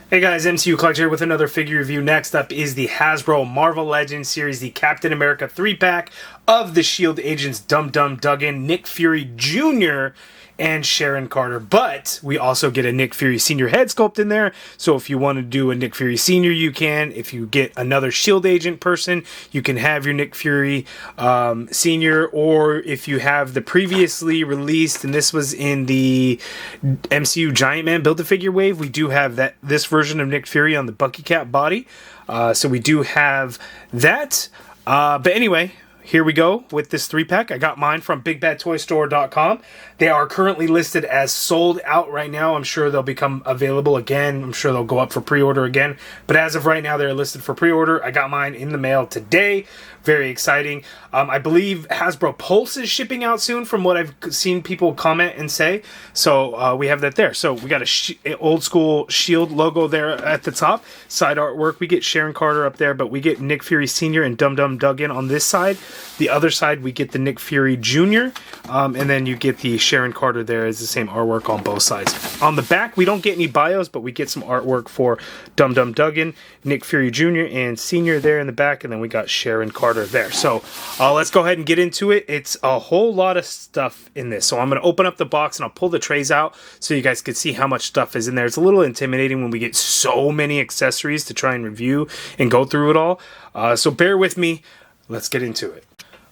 Hey guys, MCU Collector here with another figure review. Next up is the Hasbro Marvel Legends series, the Captain America 3-pack of the S.h.i.e.L.D. agents Dum Dum Dugan, Nick Fury Jr., and Sharon Carter. But we also get a Nick Fury Sr. head sculpt in there, so if you want to do a Nick Fury Sr., you can. If you get another S.h.i.e.L.D. agent person, you can have your Nick Fury Sr., or if you have the previously released, and this was in the MCU Giant Man Build-A-Figure wave, we do have this version of Nick Fury on the Bucky Cap body. So we do have that. But anyway, here we go with this 3-pack. I got mine from BigBadToyStore.com. They are currently listed as sold out right now. I'm sure they'll become available again. I'm sure they'll go up for pre-order again. But as of right now, they're listed for pre-order. I got mine in the mail today. Very exciting. I believe Hasbro Pulse is shipping out soon from what I've seen people comment and say. So we have that there. So we got a old school S.h.i.e.L.D. logo there at the top. Side artwork. We get Sharon Carter up there, but we get Nick Fury Sr. and Dum Dum Dugan on this side. The other side, we get the Nick Fury Jr. And then you get the Sharon Carter there as the same artwork on both sides. On the back, we don't get any bios, but we get some artwork for Dum Dum Dugan, Nick Fury Jr. and Sr. there in the back, and then we got Sharon Carter there. So let's go ahead and get into it. It's a whole lot of stuff in this. So I'm going to open up the box and I'll pull the trays out so you guys can see how much stuff is in there. It's a little intimidating when we get so many accessories to try and review and go through it all. So bear with me. Let's get into it.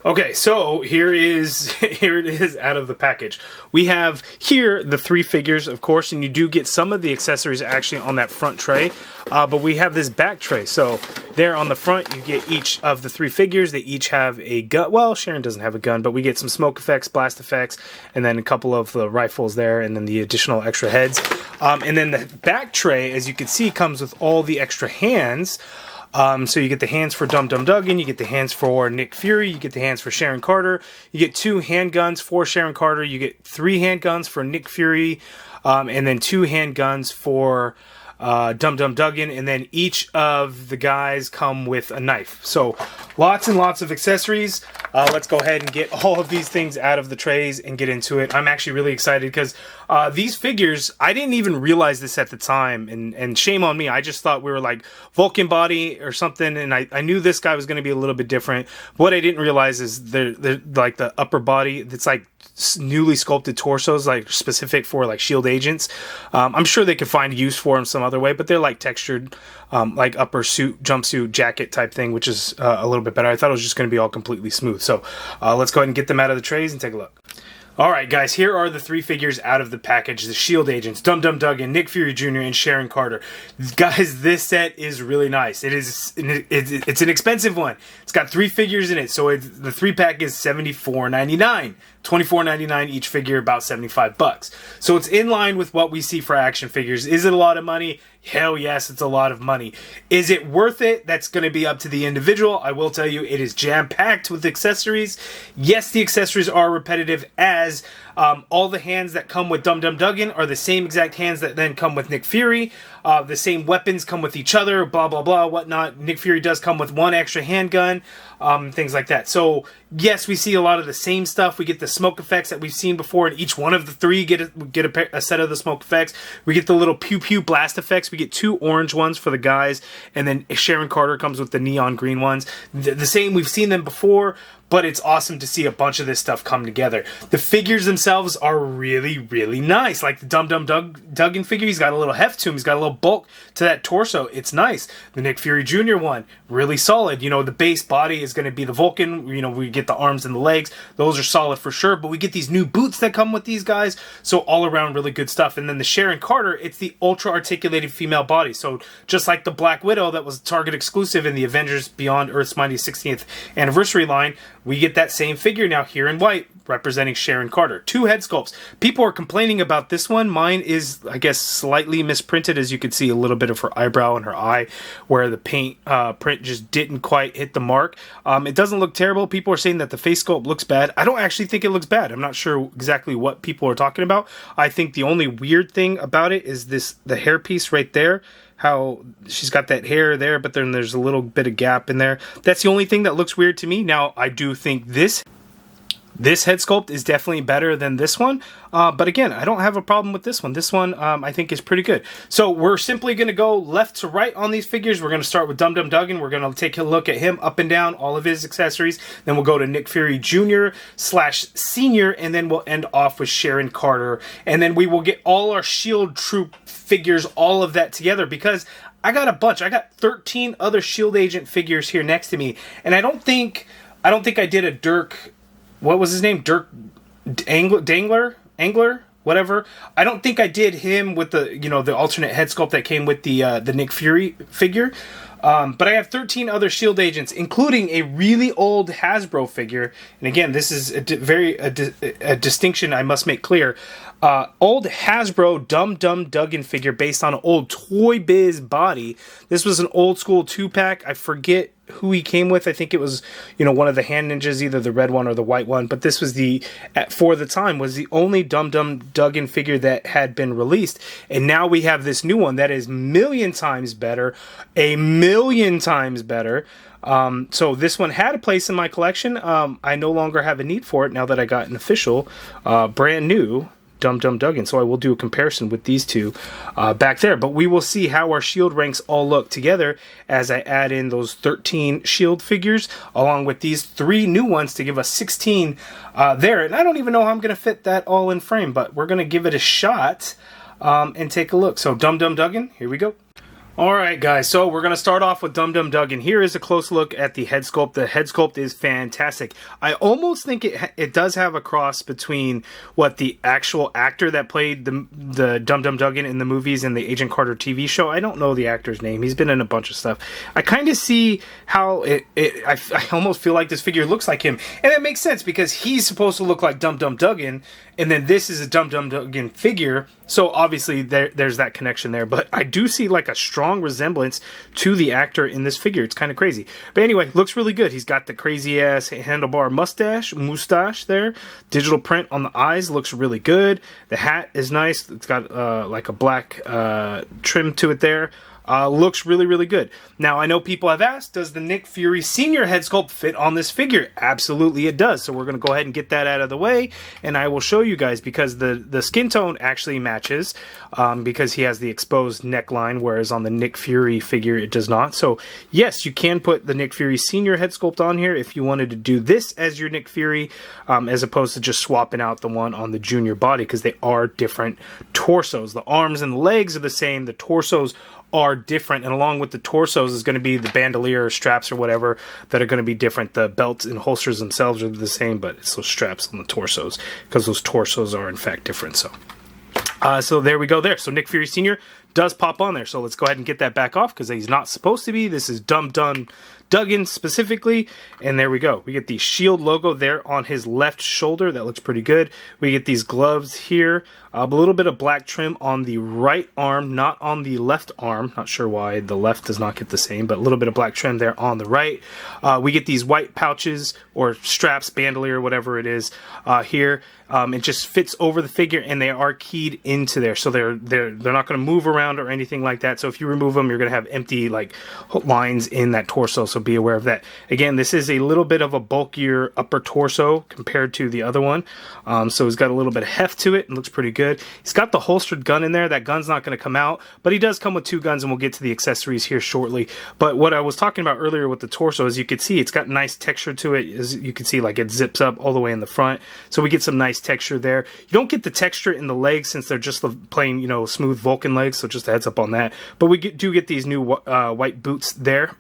Okay, so here it is out of the package. We have here the 3 figures, of course, and you do get some of the accessories actually on that front tray, but we have this back tray. So there on the front, you get each of the 3 figures. They each have a gun. Well, Sharon doesn't have a gun, but we get some smoke effects, blast effects, and then a couple of the rifles there, and then the additional extra heads. And then the back tray, as you can see, comes with all the extra hands. So you get the hands for Dum Dum Dugan, you get the hands for Nick Fury, you get the hands for Sharon Carter, you get 2 handguns for Sharon Carter, you get 3 handguns for Nick Fury, and then 2 handguns for Dum Dum Dugan, and then each of the guys come with a knife. So lots and lots of accessories. Let's go ahead and get all of these things out of the trays and get into it. I'm actually really excited because these figures, I didn't even realize this at the time, and shame on me. I just thought we were like Vulcan body or something, and I knew this guy was going to be a little bit different. What I didn't realize is they're like the upper body, it's like newly sculpted torsos, like specific for like S.h.i.e.L.D. agents. I'm sure they could find use for them some other way, but they're like textured, like upper suit, jumpsuit, jacket type thing, which is a little bit better. I thought it was just going to be all completely smooth. So let's go ahead and get them out of the trays and take a look. Alright guys, here are the 3 figures out of the package. The S.h.i.e.L.D. agents, Dum Dum Dugan, Nick Fury Jr., and Sharon Carter. Guys, this set is really nice. It's an expensive one. It's got 3 figures in it, so the 3-pack is $74.99. $24.99 each figure, about $75. So it's in line with what we see for action figures. Is it a lot of money? Hell yes, it's a lot of money. Is it worth it? That's going to be up to the individual. I will tell you, it is jam-packed with accessories. Yes, the accessories are repetitive, as all the hands that come with Dum Dum Dugan are the same exact hands that then come with Nick Fury. The same weapons come with each other, blah, blah, blah, whatnot. Nick Fury does come with 1 extra handgun, things like that. So, yes, we see a lot of the same stuff. We get the smoke effects that we've seen before, and each one of the 3 get a set of the smoke effects. We get the little pew-pew blast effects. We get 2 orange ones for the guys, and then Sharon Carter comes with the neon green ones. The same, we've seen them before, but it's awesome to see a bunch of this stuff come together. The figures themselves are really, really nice. Like the Dum Dum Dugan figure, he's got a little heft to him. He's got a little bulk to that torso. It's nice. The Nick Fury Jr. one, really solid. You know, the base body is going to be the Vulcan. You know, we get the arms and the legs. Those are solid for sure. But we get these new boots that come with these guys. So all around, really good stuff. And then the Sharon Carter, it's the ultra articulated female body. So just like the Black Widow that was Target exclusive in the Avengers Beyond Earth's Mighty 16th Anniversary line, we get that same figure now here in white, representing Sharon Carter. 2 head sculpts. People are complaining about this one. Mine is, I guess, slightly misprinted, as you can see a little bit of her eyebrow and her eye, where the paint print just didn't quite hit the mark. It doesn't look terrible. People are saying that the face sculpt looks bad. I don't actually think it looks bad. I'm not sure exactly what people are talking about. I think the only weird thing about it is the hairpiece right there. How she's got that hair there, but then there's a little bit of gap in there. That's the only thing that looks weird to me. Now, I do think this This head sculpt is definitely better than this one, but again, I don't have a problem with this one. This one I think is pretty good. So we're simply going to go left to right on these figures. We're going to start with Dum Dum Dugan. We're going to take a look at him up and down, all of his accessories. Then we'll go to Nick Fury Jr. / Senior, and then we'll end off with Sharon Carter. And then we will get all our S.h.i.e.L.D. troop figures, all of that together, because I got a bunch. I got 13 other S.h.i.e.L.D. agent figures here next to me, and I don't think I did a Dirk. What was his name? Dirk Angler, whatever. I don't think I did him with the the alternate head sculpt that came with the Nick Fury figure. But I have 13 other S.h.i.E.L.D. agents, including a really old Hasbro figure. And again, this is a distinction I must make clear. Old Hasbro Dum Dum Dugan figure based on an old Toy Biz body. This was an old school 2-pack. I forget who he came with. I think it was, one of the hand ninjas, either the red one or the white one. But this was for the time, was the only Dum Dum Dugan figure that had been released. And now we have this new one that is a million times better. So this one had a place in my collection. I no longer have a need for it now that I got an official, brand new Dum Dum Dugan. So I will do a comparison with these two back there. But we will see how our S.h.i.E.L.D. ranks all look together as I add in those 13 S.h.i.E.L.D. figures along with these 3 new ones to give us 16 there. And I don't even know how I'm going to fit that all in frame, but we're going to give it a shot and take a look. So Dum Dum Dugan, here we go. Alright guys, so we're going to start off with Dum Dum Dugan. Here is a close look at the head sculpt. The head sculpt is fantastic. I almost think it does have a cross between what the actual actor that played the Dum Dum Dugan in the movies and the Agent Carter TV show. I don't know the actor's name. He's been in a bunch of stuff. I kind of see how I almost feel like this figure looks like him. And that makes sense because he's supposed to look like Dum Dum Dugan, and then this is a Dum Dum Dugan figure. So obviously there's that connection there. But I do see like a strong resemblance to the actor in this figure. It's kind of crazy. But anyway, looks really good. He's got the crazy ass handlebar mustache there. Digital print on the eyes looks really good. The hat is nice. It's got like a black trim to it there. Looks really, really good. Now, I know people have asked, does the Nick Fury Senior head sculpt fit on this figure? Absolutely it does. So we're going to go ahead and get that out of the way, and I will show you guys because the skin tone actually matches because he has the exposed neckline, whereas on the Nick Fury figure it does not. So yes, you can put the Nick Fury Senior head sculpt on here if you wanted to do this as your Nick Fury as opposed to just swapping out the one on the Junior body because they are different torsos. The arms and the legs are the same. The torsos are different, and along with the torsos is going to be the bandolier or straps or whatever that are going to be different. The belts and holsters themselves are the same, but it's those straps on the torsos because those torsos are in fact different. So there we go there. So Nick Fury Sr. does pop on there. So let's go ahead and get that back off because he's not supposed to be. This is Dum Dum Dugan specifically, and there we go. We get the S.h.i.E.L.D. logo there on his left shoulder. That looks pretty good. We get these gloves here. A little bit of black trim on the right arm, not on the left arm. Not sure why the left does not get the same, but a little bit of black trim there on the right. We get these white pouches or straps, bandolier, whatever it is here. It just fits over the figure, and they are keyed into there, so they're not going to move around or anything like that. So if you remove them, you're going to have empty like lines in that torso. So be aware of that. Again, this is a little bit of a bulkier upper torso compared to the other one. So he's got a little bit of heft to it and looks pretty good. He's got the holstered gun in there. That gun's not going to come out, but he does come with 2 guns, and we'll get to the accessories here shortly. But what I was talking about earlier with the torso, as you can see, it's got nice texture to it. As you can see, like it zips up all the way in the front. So we get some nice texture there. You don't get the texture in the legs since they're just plain, smooth Vulcan legs. So just a heads up on that. But we do get these new white boots there.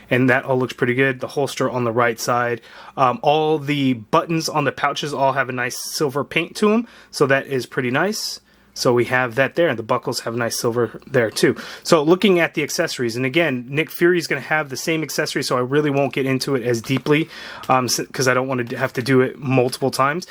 And that all looks pretty good. The holster on the right side. All the buttons on the pouches all have a nice silver paint to them. So that is pretty nice. So we have that there, and the buckles have nice silver there too. So looking at the accessories, and again, Nick Fury is going to have the same accessory, so I really won't get into it as deeply because I don't want to have to do it multiple times.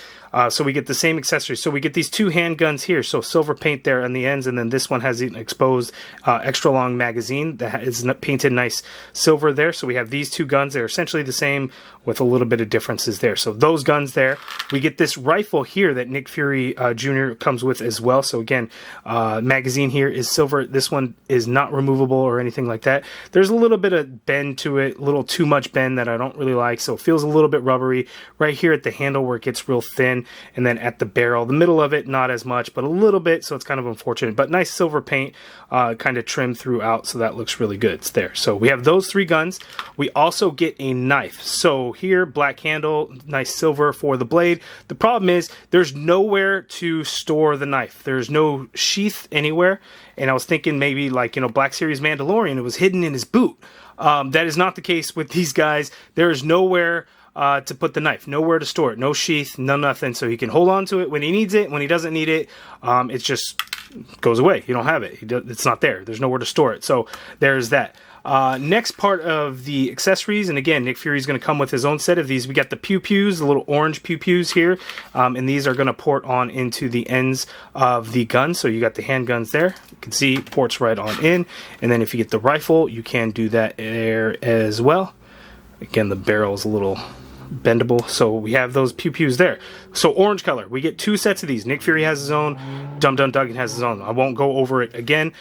So we get the same accessories. So we get these two handguns here. So silver paint there on the ends, and then this one has an exposed extra long magazine that is painted nice silver there. So we have these two guns. They're essentially the same with a little bit of differences there. So those guns there. We get this rifle here that Nick Fury Jr. comes with as well. So again, magazine here is silver. This one is not removable or anything like that. There's a little bit of bend to it, a little too much bend that I don't really like. So it feels a little bit rubbery right here at the handle where it gets real thin, and then at the barrel, the middle of it, not as much, but a little bit. So it's kind of unfortunate, but nice silver paint, kind of trimmed throughout. So that looks really good. It's there. So we have those three guns. We also get a knife. So here, black handle, nice silver for the blade. The problem is there's nowhere to store the knife. There's no sheath anywhere. And I was thinking maybe like, Black Series Mandalorian, it was hidden in his boot. That is not the case with these guys. There is nowhere to put the knife, nowhere to store it, no sheath, no nothing. So he can hold on to it when he needs it. When he doesn't need it, it just goes away. You don't have it. It's not there. There's nowhere to store it. So there's that. Next part of the accessories, and again, Nick Fury's going to come with his own set of these. We got the pew-pews, the little orange pew-pews here, and these are going to port on into the ends of the gun. So you got the handguns there. You can see ports right on in, and then if you get the rifle, you can do that there as well. Again, the barrel is a little bendable, so we have those pew-pews there. So orange color, we get two sets of these. Nick Fury has his own, Dum Dum Dugan has his own. I won't go over it again.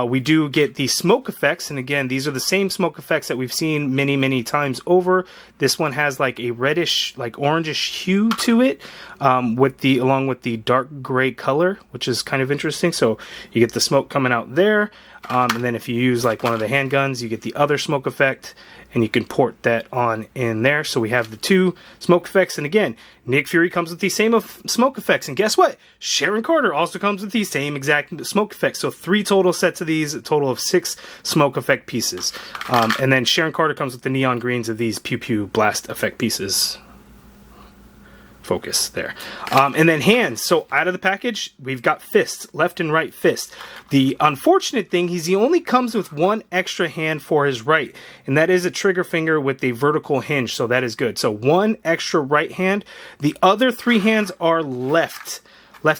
We do get the smoke effects, and again, these are the same smoke effects that we've seen many times over. This one has like a reddish, like orangish hue to it, along with the dark gray color, which is kind of interesting. So you get the smoke coming out there, and then if you use like one of the handguns, you get the other smoke effect, and you can port that on in there. So we have the two smoke effects, and again, Nick Fury comes with these same smoke effects, and guess what? Sharon Carter also comes with these same exact smoke effects. So 3 total sets of these, a total of 6 smoke effect pieces. And then Sharon Carter comes with the neon greens of these pew pew blast effect pieces. Focus there. And then hands. So out of the package, we've got fists, left and right fist. The unfortunate thing, he only comes with one extra hand for his right, and that is a trigger finger with a vertical hinge. So that is good. So one extra right hand. The other 3 hands are left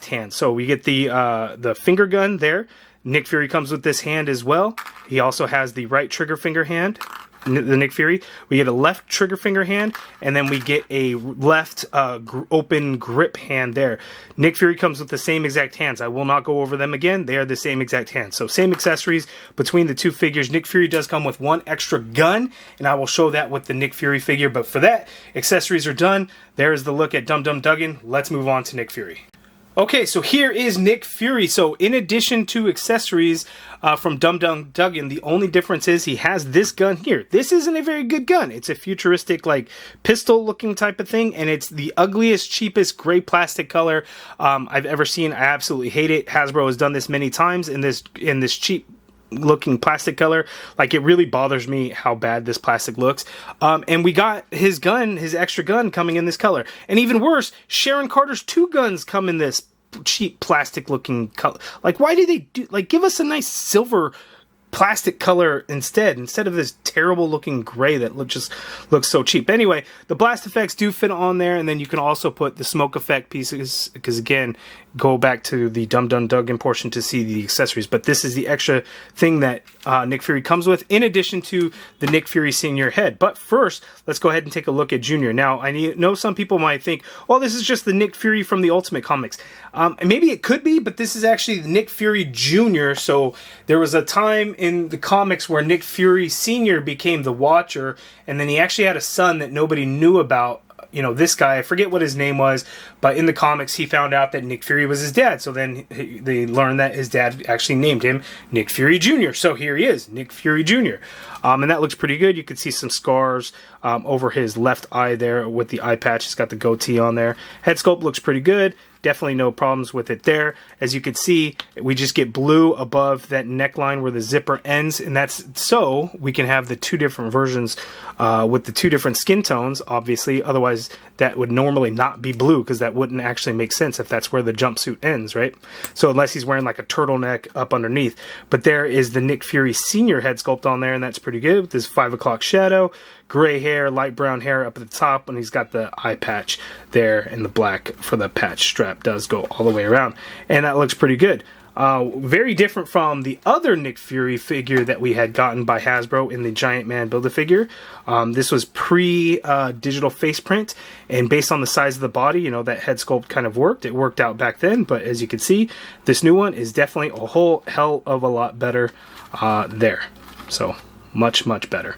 hand. So we get the finger gun there. Nick Fury comes with this hand as well. He also has the right trigger finger hand. The Nick Fury, we get a left trigger finger hand, and then we get a left open grip hand there. Nick Fury comes with the same exact hands. I will not go over them again. They are the same exact hands. So same accessories between the two figures. Nick Fury does come with one extra gun, and I will show that with the Nick Fury figure. But for that, accessories are done. There's the look at Dum Dum Dugan. Let's move on to Nick Fury. Okay, so here is Nick Fury. So in addition to accessories from Dum Dum Dugan, the only difference is he has this gun here. This isn't a very good gun. It's a futuristic, like, pistol-looking type of thing, and it's the ugliest, cheapest gray plastic color I've ever seen. I absolutely hate it. Hasbro has done this many times in this cheap looking plastic color. Like, it really bothers me how bad this plastic looks. And we got his gun, his extra gun, coming in this color. And even worse, Sharon Carter's 2 guns come in this cheap plastic looking color. Like, why do they do, like, give us a nice silver plastic color instead of this terrible looking gray that just looks so cheap. Anyway, the blast effects do fit on there, and then you can also put the smoke effect pieces, because again, go back to the Dum Dum Dugan portion to see the accessories. But this is the extra thing that Nick Fury comes with, in addition to the Nick Fury Senior head. But first, let's go ahead and take a look at Junior. Now, I know some people might think, well, this is just the Nick Fury from the Ultimate Comics. Maybe it could be, but this is actually Nick Fury Jr. So there was a time in the comics where Nick Fury Sr. became the Watcher, and then he actually had a son that nobody knew about. You know, this guy, I forget what his name was, but in the comics he found out that Nick Fury was his dad. So then they learned that his dad actually named him Nick Fury Jr. So here he is, Nick Fury Jr. And that looks pretty good. You can see some scars over his left eye there with the eye patch. He's got the goatee on there. Head sculpt looks pretty good. Definitely no problems with it there. As you can see, we just get blue above that neckline where the zipper ends, and that's so we can have the 2 different versions with the 2 different skin tones, obviously. Otherwise, that would normally not be blue, because that wouldn't actually make sense if that's where the jumpsuit ends, right? So unless he's wearing like a turtleneck up underneath. But there is the Nick Fury Senior head sculpt on there, and that's pretty good with his 5 o'clock shadow. gray hair, light brown hair up at the top, and he's got the eye patch there, and the black for the patch strap does go all the way around, and that looks pretty good. Very different from the other Nick Fury figure that we had gotten by Hasbro in the Giant Man Build-A-Figure. This was pre-digital face print, and based on the size of the body, you know, that head sculpt kind of worked. It worked out back then, but as you can see, this new one is definitely a whole hell of a lot better there. So, much, much better.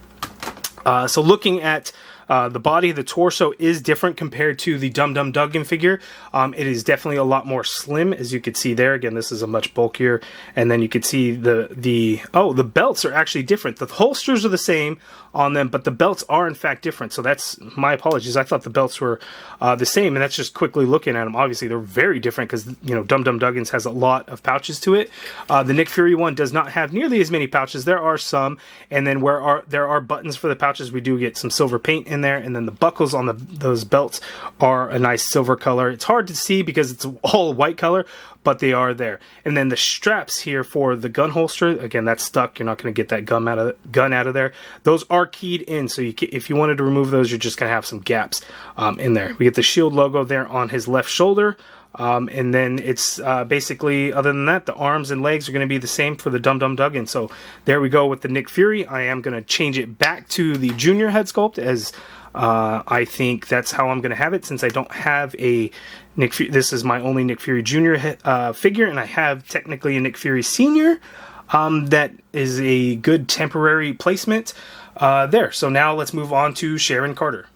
So looking at the body, the torso is different compared to the Dum Dum Dugan figure. It is definitely a lot more slim, as you could see there. Again, this is a much bulkier, and then you could see the belts are actually different. The holsters are the same on them, but the belts are in fact different. So that's my apologies. I thought the belts were the same, and that's just quickly looking at them. Obviously, they're very different because, you know, Dum Dum Dugan's has a lot of pouches to it. The Nick Fury one does not have nearly as many pouches. There are some, and then there are buttons for the pouches, we do get some silver paint in there, and then the buckles on those belts are a nice silver color. It's hard to see because it's all white color, but they are there. And then the straps here for the gun holster, again, that's stuck. You're not going to get that gun out of there. Those are keyed in, so if you wanted to remove those, you're just going to have some gaps in there. We get the S.h.i.e.L.D. logo there on his left shoulder. And then it's basically, other than that, the arms and legs are going to be the same for the Dum Dum Dugan. So there we go with the Nick Fury. I am going to change it back to the junior head sculpt, as I think that's how I'm going to have it, since I don't have a Nick Fury. This is my only Nick Fury junior figure, and I have technically a Nick Fury senior. That is a good temporary placement there. So now let's move on to Sharon Carter.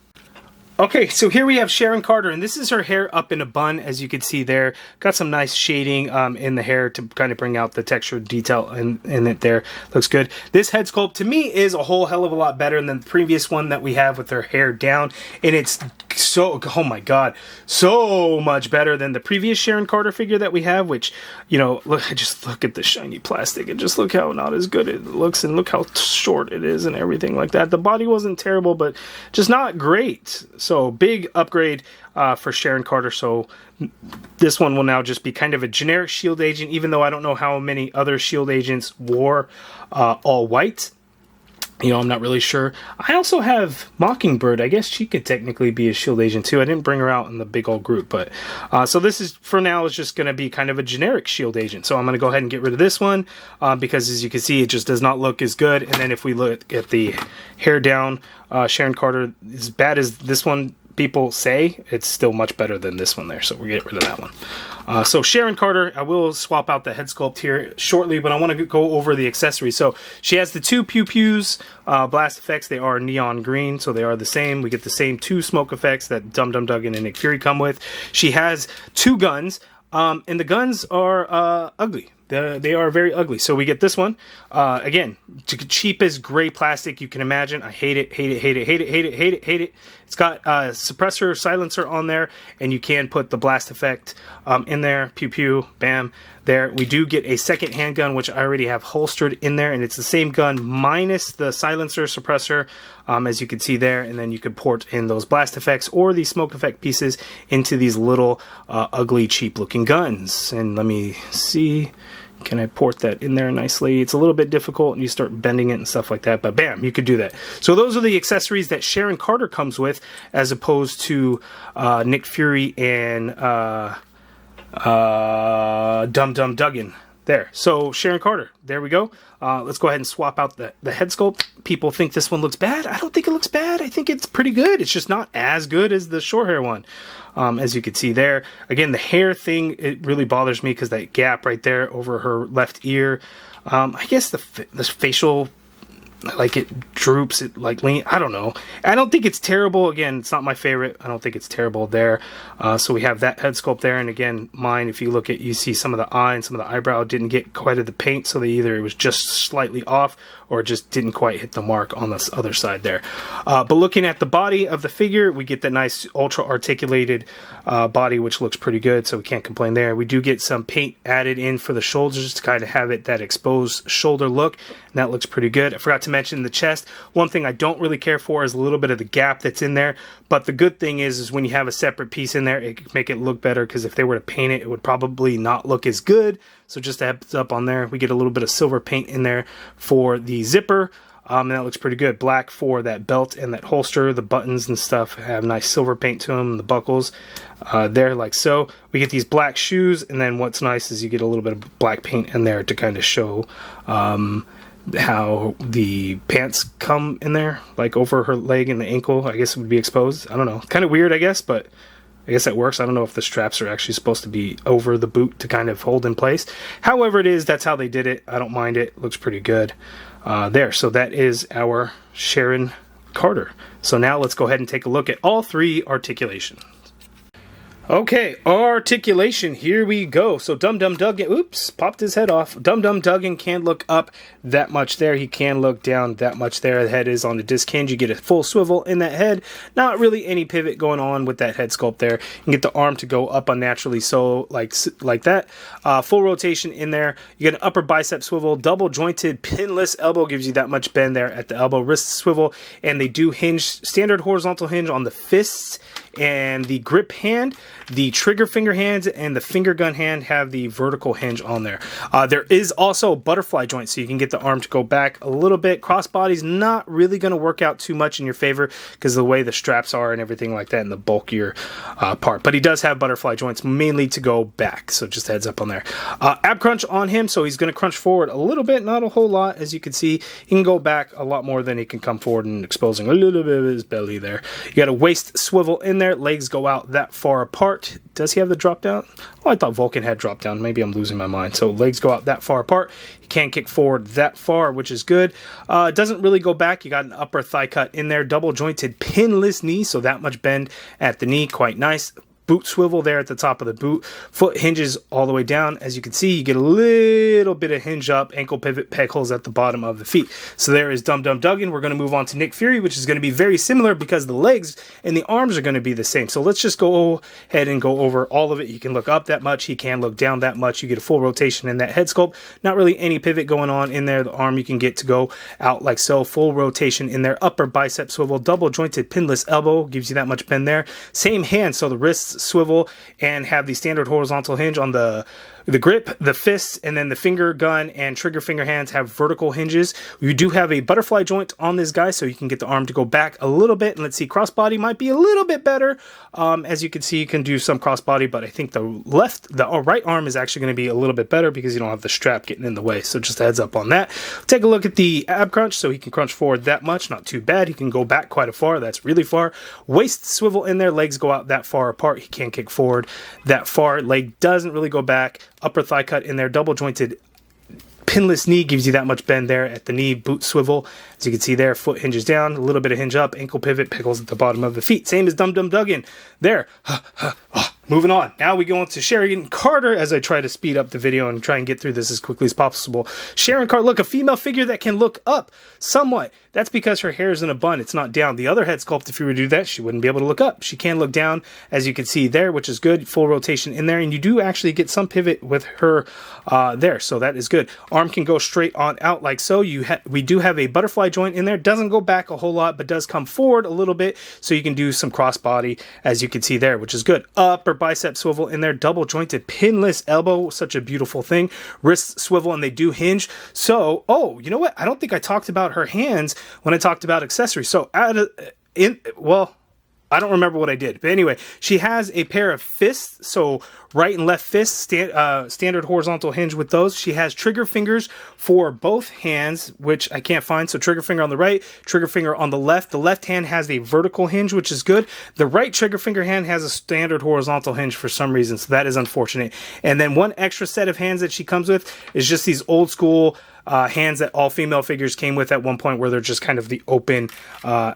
Okay, so here we have Sharon Carter, and this is her hair up in a bun, as you can see there. Got some nice shading in the hair to kind of bring out the texture detail in it there. Looks good. This head sculpt, to me, is a whole hell of a lot better than the previous one that we have with her hair down. And it's so, oh my god, so much better than the previous Sharon Carter figure that we have, which, you know, just look at the shiny plastic, and just look how not as good it looks, and look how short it is and everything like that. The body wasn't terrible, but just not great. So big upgrade for Sharon Carter. So this one will now just be kind of a generic S.h.i.e.L.D. agent, even though I don't know how many other S.h.i.E.L.D. agents wore all white. You know, I'm not really sure. I also have Mockingbird. I guess she could technically be a S.h.i.E.L.D. agent too. I didn't bring her out in the big old group, but so this is, for now, is just going to be kind of a generic S.h.i.E.L.D. agent. So I'm going to go ahead and get rid of this one because, as you can see, it just does not look as good. And then if we look at the hair down, Sharon Carter, as bad as this one people say, it's still much better than this one there. So we'll get rid of that one. So Sharon Carter, I will swap out the head sculpt here shortly, but I want to go over the accessories. So she has the two pew-pews, blast effects. They are neon green, so they are the same. We get the same two smoke effects that Dum Dum Dugan and Nick Fury come with. She has two guns, and the guns are ugly. They are very ugly. So we get this one. Again, cheapest gray plastic you can imagine. I hate it, hate it, hate it, hate it, hate it, hate it, hate it. It's got a suppressor, silencer on there, and you can put the blast effect in there. Pew pew, bam, there. We do get a second handgun, which I already have holstered in there, and it's the same gun minus the silencer, suppressor, as you can see there. And then you could port in those blast effects or the smoke effect pieces into these little ugly, cheap-looking guns. And let me see. Can I port that in there nicely? It's a little bit difficult, and you start bending it and stuff like that, but bam, you could do that. So those are the accessories that Sharon Carter comes with, as opposed to Nick Fury and Dum Dum Dugan. There. So Sharon Carter, there we go. Let's go ahead and swap out the head sculpt. People think this one looks bad. I don't think it looks bad. I think it's pretty good. It's just not as good as the short hair one. As you can see there. Again, the hair thing, it really bothers me because that gap right there over her left ear. I guess the facial, like, it droops, it like lean. I don't know. I don't think it's terrible. Again, it's not my favorite. I don't think it's terrible there. So we have that head sculpt there. And again, mine, if you look at, you see some of the eye and some of the eyebrow didn't get quite of the paint. So it was just slightly off, or just didn't quite hit the mark on this other side there. But looking at the body of the figure, we get that nice ultra articulated body, which looks pretty good, so we can't complain there. We do get some paint added in for the shoulders to kind of have it that exposed shoulder look, and that looks pretty good. I forgot to mention the chest. One thing I don't really care for is a little bit of the gap that's in there, but the good thing is when you have a separate piece in there, it can make it look better, because if they were to paint it, it would probably not look as good. So just a heads up on there. We get a little bit of silver paint in there for the zipper. And that looks pretty good. Black for that belt and that holster. The buttons and stuff have nice silver paint to them. The buckles there, like so. We get these black shoes, and then what's nice is you get a little bit of black paint in there to kind of show how the pants come in there, like over her leg and the ankle. I guess it would be exposed. I don't know. Kind of weird, I guess, but I guess that works. I don't know if the straps are actually supposed to be over the boot to kind of hold in place. However it is, that's how they did it. I don't mind it. Looks pretty good there. So that is our Sharon Carter. So now let's go ahead and take a look at all three articulations. Okay, Articulation, here we go. So Dum Dum Dugan, oops, popped his head off. Dum Dum Dugan can look up that much there. He can look down that much there. The head is on the disc hinge. You get a full swivel in that head. Not really any pivot going on with that head sculpt there. You can get the arm to go up unnaturally, so like that. Full rotation in there. You get an upper bicep swivel, double jointed pinless elbow gives you that much bend there at the elbow. Wrist swivel, and they do hinge, standard horizontal hinge on the fists and the grip hand. The trigger finger hands and the finger gun hand have the vertical hinge on there. There is also a butterfly joint, so you can get the arm to go back a little bit. Crossbody's not really going to work out too much in your favor because of the way the straps are and everything like that, and the bulkier part. But he does have butterfly joints mainly to go back, so just a heads up on there. Ab crunch on him, so he's going to crunch forward a little bit, not a whole lot. As you can see, he can go back a lot more than he can come forward, and exposing a little bit of his belly there. You got a waist swivel in there. Legs go out that far apart. Does he have the drop down? Oh, I thought Vulcan had drop down. Maybe I'm losing my mind. So legs go out that far apart. He can't kick forward that far, which is good. It doesn't really go back. You got an upper thigh cut in there. Double jointed pinless knee, so that much bend at the knee. Quite nice. Boot swivel there at the top of the boot. Foot hinges all the way down. As you can see, you get a little bit of hinge up, ankle pivot, peg holes at the bottom of the feet. So there is Dum Dum Dugan. We're going to move on to Nick Fury, which is going to be very similar because the legs and the arms are going to be the same. So let's just go ahead and go over all of it. He can look up that much. He can look down that much. You get a full rotation in that head sculpt. Not really any pivot going on in there. The arm you can get to go out like so. Full rotation in there. Upper bicep swivel. Double jointed pinless elbow. Gives you that much bend there. Same hand. So the wrists swivel and have the standard horizontal hinge on the grip, the fists, and then the finger gun and trigger finger hands have vertical hinges. You do have a butterfly joint on this guy, so you can get the arm to go back a little bit. And let's see, crossbody might be a little bit better. As you can see, you can do some crossbody, but I think the right arm is actually going to be a little bit better because you don't have the strap getting in the way. So just a heads up on that. Take a look at the ab crunch. So he can crunch forward that much, not too bad. He can go back quite a far. That's really far. Waist swivel in there. Legs go out that far apart. He can't kick forward that far. Leg doesn't really go back. Upper thigh cut in there, double jointed pinless knee gives you that much bend there at the knee. Boot swivel, as you can see there, foot hinges down, a little bit of hinge up, ankle pivot, pickles at the bottom of the feet. Same as Dum Dum Dugan there. Moving on. Now we go into Sharon Carter as I try to speed up the video and try and get through this as quickly as possible. Sharon Carter, look, a female figure that can look up somewhat. That's because her hair is in a bun. It's not down. The other head sculpt, if you were to do that, she wouldn't be able to look up. She can look down, as you can see there, which is good. Full rotation in there, and you do actually get some pivot with her there, so that is good. Arm can go straight on out like so. We do have a butterfly joint in there. Doesn't go back a whole lot, but does come forward a little bit, so you can do some crossbody, as you can see there, which is good. Upper bicep swivel in there. Double jointed pinless elbow. Such a beautiful thing. Wrist swivel, and they do hinge. So, oh, you know what? I don't think I talked about her hands when I talked about accessories. So, I don't remember what I did. But anyway, she has a pair of fists. So right and left fists, standard horizontal hinge with those. She has trigger fingers for both hands, which I can't find. So trigger finger on the right, trigger finger on the left. The left hand has a vertical hinge, which is good. The right trigger finger hand has a standard horizontal hinge for some reason. So that is unfortunate. And then one extra set of hands that she comes with is just these old school hands that all female figures came with at one point, where they're just kind of the open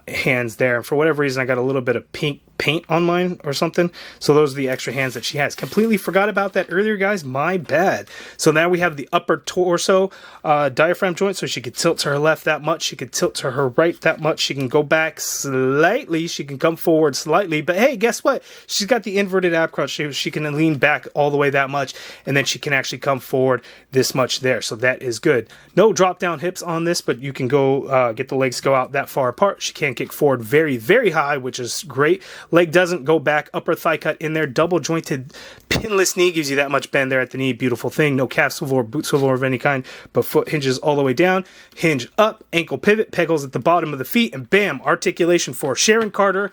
hands there. And for whatever reason, I got a little bit of pink paint on mine or something. So those are the extra hands that she has. Completely forgot about that earlier, guys. My bad. So now we have the upper torso diaphragm joint. So she could tilt to her left that much. She could tilt to her right that much. She can go back slightly. She can come forward slightly. But hey, guess what? She's got the inverted ab crunch. She can lean back all the way that much. And then she can actually come forward this much there. So that is good. No drop down hips on this, but you can go get the legs go out that far apart. She can kick forward very, very high, which is great. leg doesn't go back, upper thigh cut in there, double jointed pinless knee gives you that much bend there at the knee, beautiful thing, no calf swivel or boot swivel of any kind, but foot hinges all the way down, hinge up, ankle pivot, pegals at the bottom of the feet, and bam, articulation for Sharon Carter,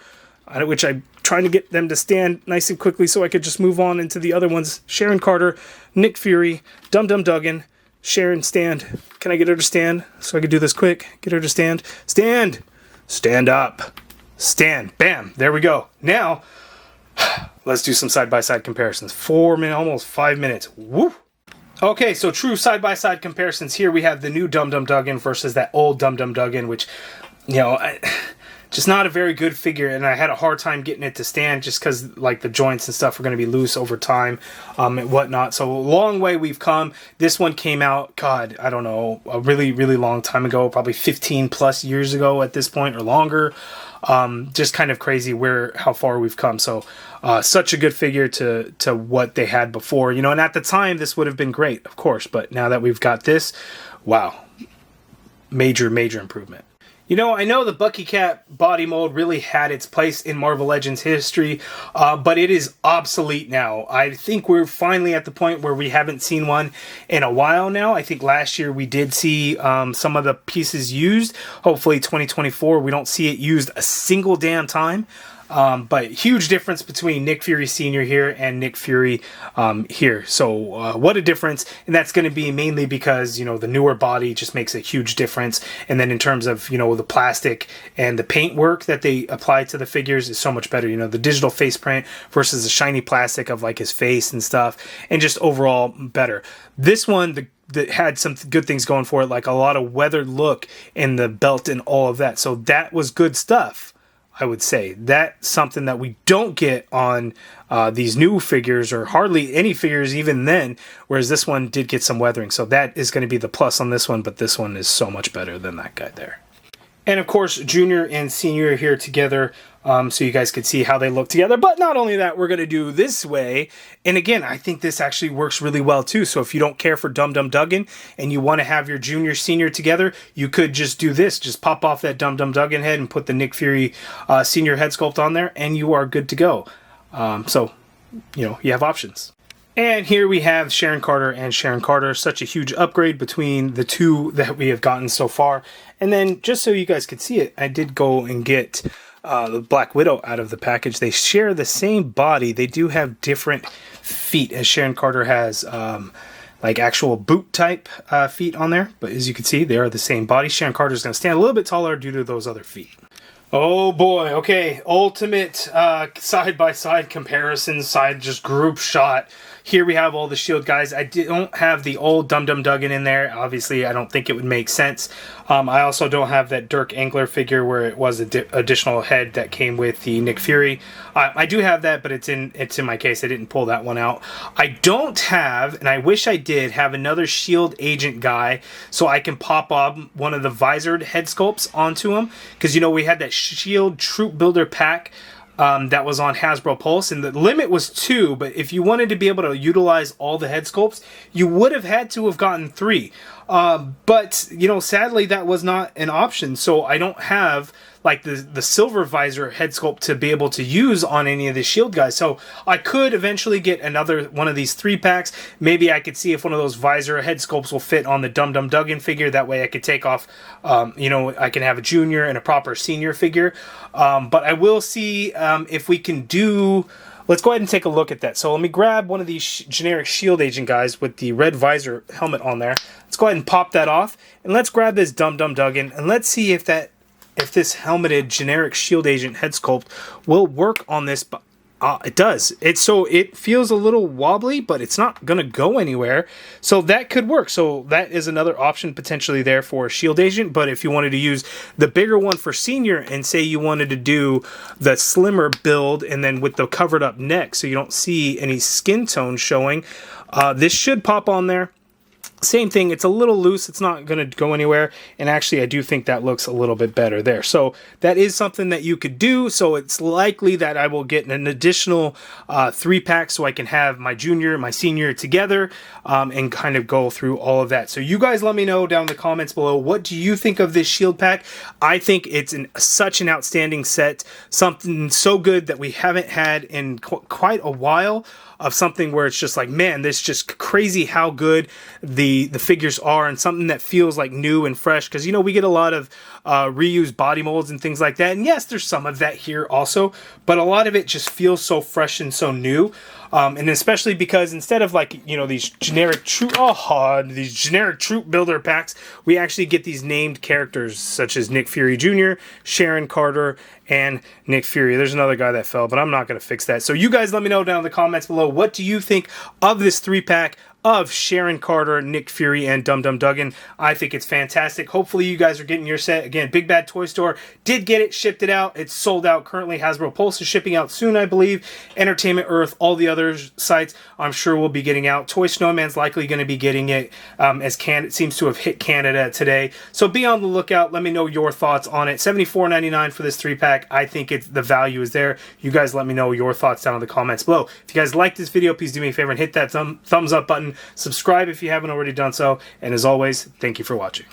which I'm trying to get them to stand nice and quickly so I could just move on into the other ones. Sharon Carter, Nick Fury, Dum Dum Dugan, Sharon, stand. Can I get her to stand so I can do this quick? Get her to stand. Stand! Stand up. Stand. Bam. There we go. Now, let's do some side-by-side comparisons. 4 minutes, almost 5 minutes. Woo! Okay, so true side-by-side comparisons. Here we have the new Dum Dum Dugan versus that old Dum Dum Dugan, which, you know, just not a very good figure, and I had a hard time getting it to stand just because, like, the joints and stuff are going to be loose over time and whatnot. So a long way we've come. This one came out, God, I don't know, a really, really long time ago, probably 15 plus years ago at this point or longer. Just kind of crazy how far we've come. So such a good figure to what they had before, you know, and at the time this would have been great, of course, but now that we've got this, wow, major improvement. You know, I know the Bucky Cat body mold really had its place in Marvel Legends history, but it is obsolete now. I think we're finally at the point where we haven't seen one in a while now. I think last year we did see some of the pieces used. Hopefully 2024 we don't see it used a single damn time. But huge difference between Nick Fury Sr. here and Nick Fury here. So what a difference. And that's going to be mainly because, you know, the newer body just makes a huge difference. And then in terms of, you know, the plastic and the paint work that they apply to the figures is so much better. You know, the digital face print versus the shiny plastic of like his face and stuff. And just overall better. This one, that had some good things going for it, like a lot of weathered look in the belt and all of that. So that was good stuff. I would say that's something that we don't get on these new figures, or hardly any figures even then, whereas this one did get some weathering. So that is going to be the plus on this one, but this one is so much better than that guy there. And of course, Junior and Senior here together, so you guys could see how they look together. But not only that, we're going to do this way. And again, I think this actually works really well too. So if you don't care for Dum Dum Dugan and you want to have your Junior, Senior together, you could just do this. Just pop off that Dum Dum Dugan head and put the Nick Fury Senior head sculpt on there, and you are good to go. So, you know, you have options. And here we have Sharon Carter and Sharon Carter. Such a huge upgrade between the two that we have gotten so far. And then, just so you guys could see it, I did go and get the Black Widow out of the package. They share the same body. They do have different feet, as Sharon Carter has like actual boot type feet on there. But as you can see, they are the same body. Sharon Carter is going to stand a little bit taller due to those other feet. Oh boy, okay, ultimate side-by-side comparison, just group shot. Here we have all the S.h.i.e.L.D. guys. I don't have the old Dum Dum Dugan in there. Obviously, I don't think it would make sense. I also don't have that Dirk Angler figure where it was an additional head that came with the Nick Fury. I do have that, but it's in my case. I didn't pull that one out. I don't have, and I wish I did, have another S.h.i.e.L.D. agent guy so I can pop up one of the visored head sculpts onto him. Because, you know, we had that S.h.i.e.L.D. Troop Builder pack that was on Hasbro Pulse, and the limit was 2, but if you wanted to be able to utilize all the head sculpts, you would have had to have gotten 3. But, you know, sadly that was not an option, so I don't have like the silver visor head sculpt to be able to use on any of the S.h.i.E.L.D. guys. So I could eventually get another one of these 3-packs. Maybe I could see if one of those visor head sculpts will fit on the Dum Dum Dugan figure. That way I could take off, you know, I can have a Junior and a proper Senior figure. But I will see if we can do... Let's go ahead and take a look at that. So let me grab one of these generic S.h.i.E.L.D. agent guys with the red visor helmet on there. Let's go ahead and pop that off. And let's grab this Dum Dum Dugan, and let's see if this helmeted generic S.h.i.E.L.D. agent head sculpt will work on this. It does. It feels a little wobbly, but it's not going to go anywhere. So that could work. So that is another option potentially there for S.h.i.E.L.D. agent. But if you wanted to use the bigger one for Senior, and say you wanted to do the slimmer build and then with the covered up neck so you don't see any skin tone showing, this should pop on there. Same thing, it's a little loose, it's not going to go anywhere, and actually I do think that looks a little bit better there. So that is something that you could do, so it's likely that I will get an additional 3-pack so I can have my junior, my senior together, and kind of go through all of that. So you guys let me know down in the comments below, what do you think of this S.h.i.e.L.D. pack? I think it's such an outstanding set, something so good that we haven't had in quite a while, of something where it's just like, man, this just crazy how good the figures are, and something that feels like new and fresh, because you know we get a lot of reused body molds and things like that, and yes, there's some of that here also, but a lot of it just feels so fresh and so new. And especially because instead of like, you know, these generic troop builder packs, we actually get these named characters such as Nick Fury Jr., Sharon Carter, and Nick Fury. There's another guy that fell, but I'm not going to fix that. So you guys let me know down in the comments below, what do you think of this 3-pack of Sharon Carter, Nick Fury, and Dum Dum Dugan? I think it's fantastic. Hopefully you guys are getting your set. Again, Big Bad Toy Store did get it, shipped it out. It's sold out currently. Hasbro Pulse is shipping out soon, I believe. Entertainment Earth, all the other sites, I'm sure will be getting out. Toy Snowman's likely going to be getting it, as it seems to have hit Canada today. So be on the lookout. Let me know your thoughts on it. $74.99 for this 3-pack. I think the value is there. You guys let me know your thoughts down in the comments below. If you guys like this video, please do me a favor and hit that thumbs up button. Subscribe if you haven't already done so. And as always, thank you for watching.